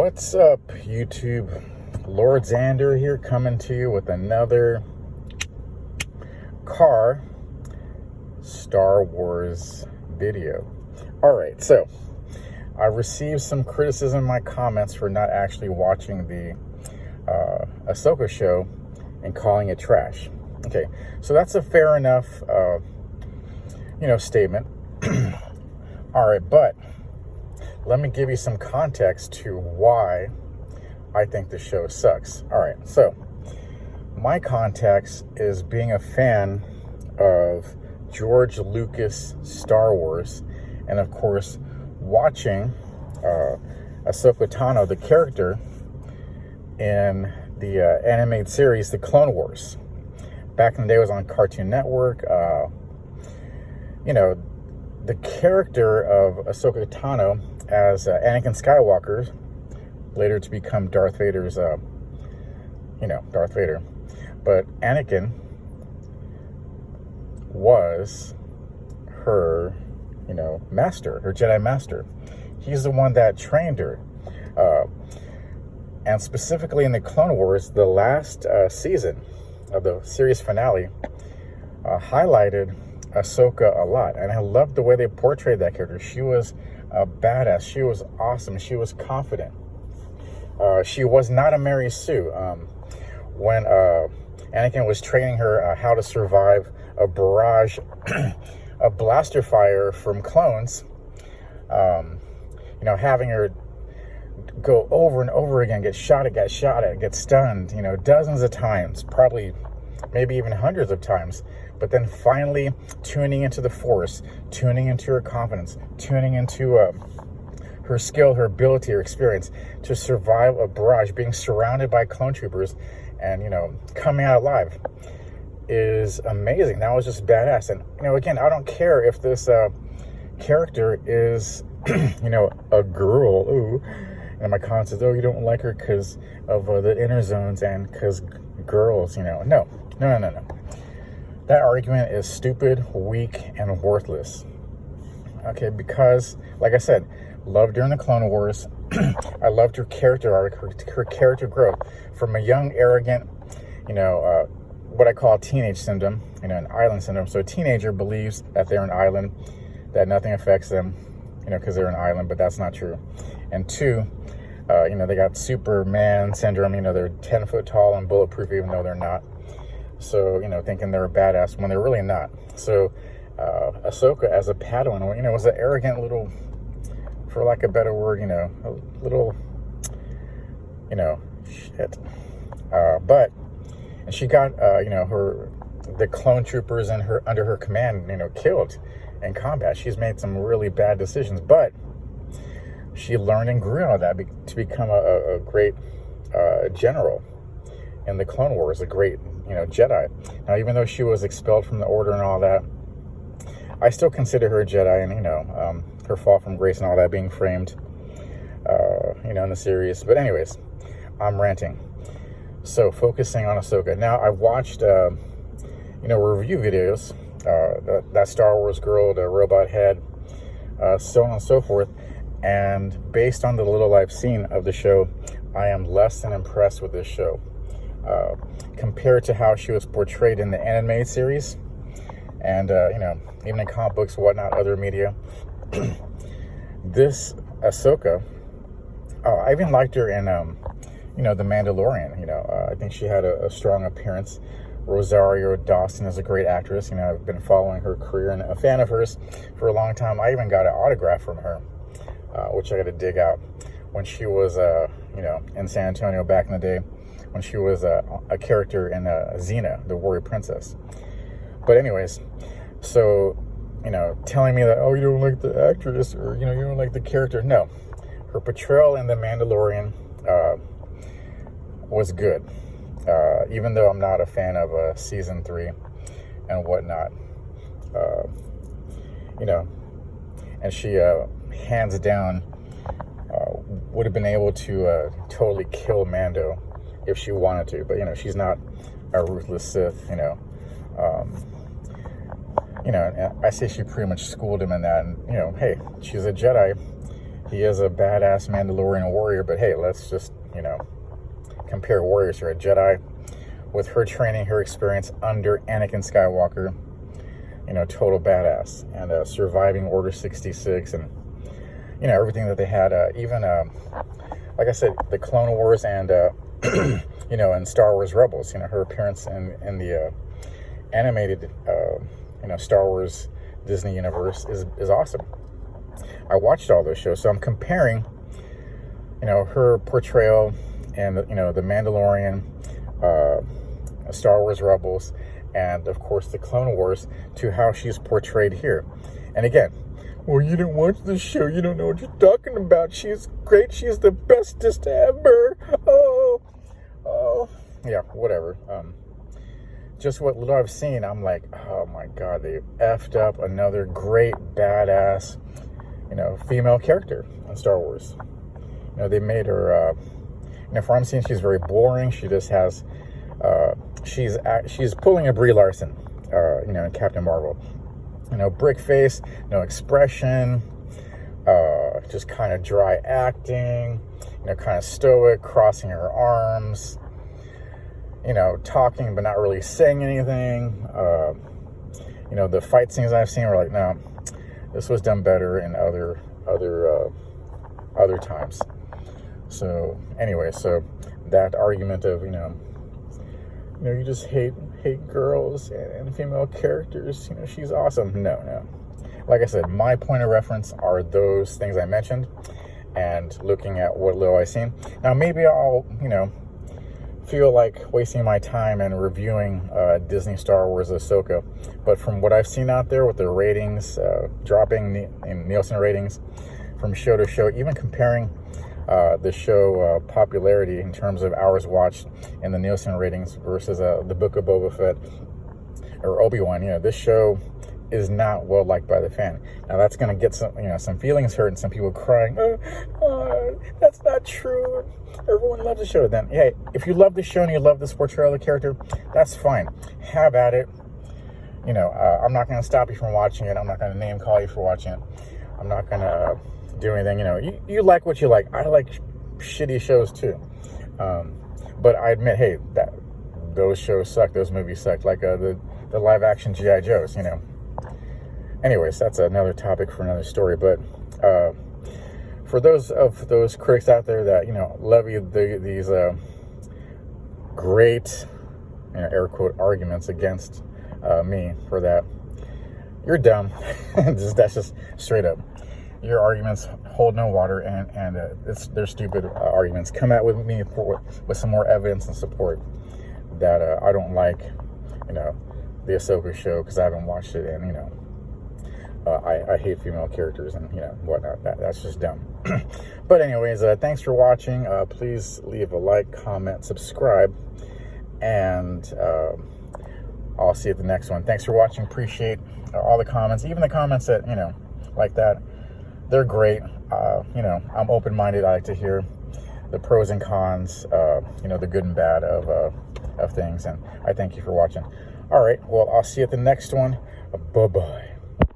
What's up, YouTube? Lord Xander here, coming to you with another car Star Wars video. Alright, so I received some criticism in my comments for not actually watching the Ahsoka show and calling it trash. Okay, so that's a fair enough statement. Alright, but let me give you some context to why I think the show sucks. All right, so my context is being a fan of George Lucas Star Wars, and of course, watching Ahsoka Tano, the character in the animated series, The Clone Wars. Back in the day, it was on Cartoon Network. The character of Ahsoka Tano as Anakin Skywalker, later to become Darth Vader's, Darth Vader. But Anakin was her, master, her Jedi master. He's the one that trained her. And specifically in the Clone Wars, the last season of the series finale highlighted Ahsoka a lot, and I loved the way they portrayed that character. She was a badass. She was awesome. She was confident. She was not a Mary Sue. When Anakin was training her how to survive a barrage of blaster fire from clones, having her go over and over again, get shot at, get stunned, dozens of times, probably maybe even hundreds of times, but then finally tuning into the Force, tuning into her confidence, tuning into her skill, her ability, her experience to survive a barrage, being surrounded by clone troopers and, coming out alive is amazing. That was just badass. And, again, I don't care if this character is, a girl. Ooh. And my comment says, oh, you don't like her because of the inner zones and because girls, No. That argument is stupid, weak, and worthless. Okay, because, like I said, loved her in the Clone Wars. I loved her character arc, her character growth from a young, arrogant, what I call teenage syndrome, an island syndrome. So a teenager believes that they're an island, that nothing affects them, because they're an island, but that's not true. And two, they got Superman syndrome, they're 10 foot tall and bulletproof even though they're not. So, thinking they're a badass when they're really not. So, Ahsoka as a Padawan, was an arrogant little, for lack of a better word, a little, shit. And she got, the clone troopers under her command, killed in combat. She's made some really bad decisions, but she learned and grew out of that to become a great general in the Clone Wars, a great, Jedi. Now, even though she was expelled from the Order and all that, I still consider her a Jedi, and, her fall from grace and all that being framed, in the series. But anyways, I'm ranting. So, focusing on Ahsoka. Now, I've watched, review videos, that Star Wars girl, the robot head, so on and so forth. And based on the little I've seen of the show, I am less than impressed with this show. Compared to how she was portrayed in the animated series and, even in comic books, whatnot, other media. This Ahsoka, I even liked her in, The Mandalorian. I think she had a strong appearance. Rosario Dawson is a great actress. I've been following her career and a fan of hers for a long time. I even got an autograph from her, which I got to dig out, when she was, in San Antonio back in the day, when she was a character in Xena, the warrior princess. But anyways, so, telling me that, oh, you don't like the actress, or, you don't like the character. No. Her portrayal in The Mandalorian was good. Even though I'm not a fan of season 3 and whatnot. And she, hands down, would have been able to totally kill Mando if she wanted to, but she's not a ruthless Sith. I say she pretty much schooled him in that, and hey, she's a Jedi, he is a badass Mandalorian warrior, but hey, let's just, compare warriors here. A Jedi with her training, her experience under Anakin Skywalker, total badass, and surviving Order 66, and everything that they had, even like I said, the Clone Wars and and Star Wars Rebels, her appearance in the animated Star Wars Disney universe is awesome. I watched all those shows, so I'm comparing her portrayal and the Mandalorian, Star Wars Rebels, and of course the Clone Wars, to how she's portrayed here. And again, well, you didn't watch the show, you don't know what you're talking about. She's great, she's the bestest ever. Oh, yeah, whatever. Just what little I've seen, I'm like, oh my God, they effed up another great badass, female character in Star Wars. They made her, from what I'm seeing, she's very boring. She just has, she's pulling a Brie Larson, in Captain Marvel. Brick face, no expression, just kind of dry acting, kind of stoic, crossing her arms, talking but not really saying anything. The fight scenes I've seen were like, no, this was done better in other times. So anyway, so that argument of you just hate girls and female characters, she's awesome. No. Like I said, my point of reference are those things I mentioned, and looking at what little I've seen. Now maybe I'll feel like wasting my time and reviewing Disney Star Wars Ahsoka, but from what I've seen out there with the ratings dropping in Nielsen ratings from show to show, even comparing the show popularity in terms of hours watched in the Nielsen ratings versus the Book of Boba Fett or Obi-Wan, this show is not well liked by the fan. Now that's going to get some feelings hurt and some people crying, that's not true, everyone loves the show. Then hey, if you love the show and you love this portrayal of the character, that's fine, have at it. I'm not going to stop you from watching it. I'm not going to name call you for watching it. I'm not going to do anything. You like what you like. I like shitty shows too, but I admit, hey, that those shows suck, those movies suck, like the live action G.I. Joes. Anyways, that's another topic for another story. But for those critics out there that levy these great air quote arguments against me for that, you're dumb. That's just straight up. Your arguments hold no water, and they're stupid arguments. Come out with me with some more evidence and support that I don't like, the Ahsoka show because I haven't watched it, and I hate female characters and whatnot. That's just dumb. But anyways, thanks for watching. Please leave a like, comment, subscribe, and I'll see you at the next one. Thanks for watching. Appreciate all the comments, even the comments that like that. They're great. I'm open-minded. I like to hear the pros and cons, the good and bad of things. And I thank you for watching. All right. Well, I'll see you at the next one. Bye-bye.